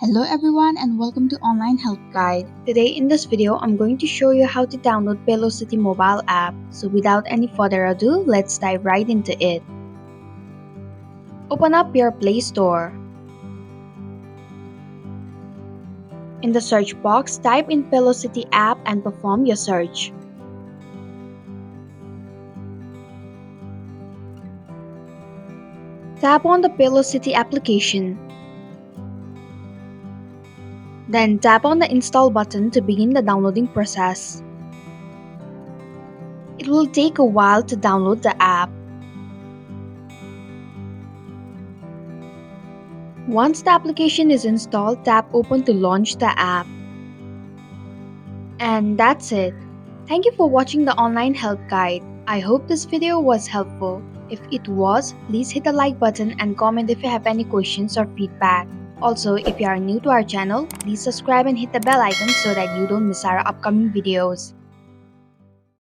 Hello everyone and welcome to Online Help Guide. Today in this video, I'm going to show you how to download Paylocity mobile app. So without any further ado, let's dive right into it. Open up your Play Store. In the search box, type in Paylocity app and perform your search. Tap on the Paylocity application. Then tap on the install button to begin the downloading process. It will take a while to download the app. Once the application is installed, tap Open to launch the app. And that's it. Thank you for watching the online help guide. I hope this video was helpful. If it was, please hit the like button and comment if you have any questions or feedback. Also, if you are new to our channel, please subscribe and hit the bell icon so that you don't miss our upcoming videos.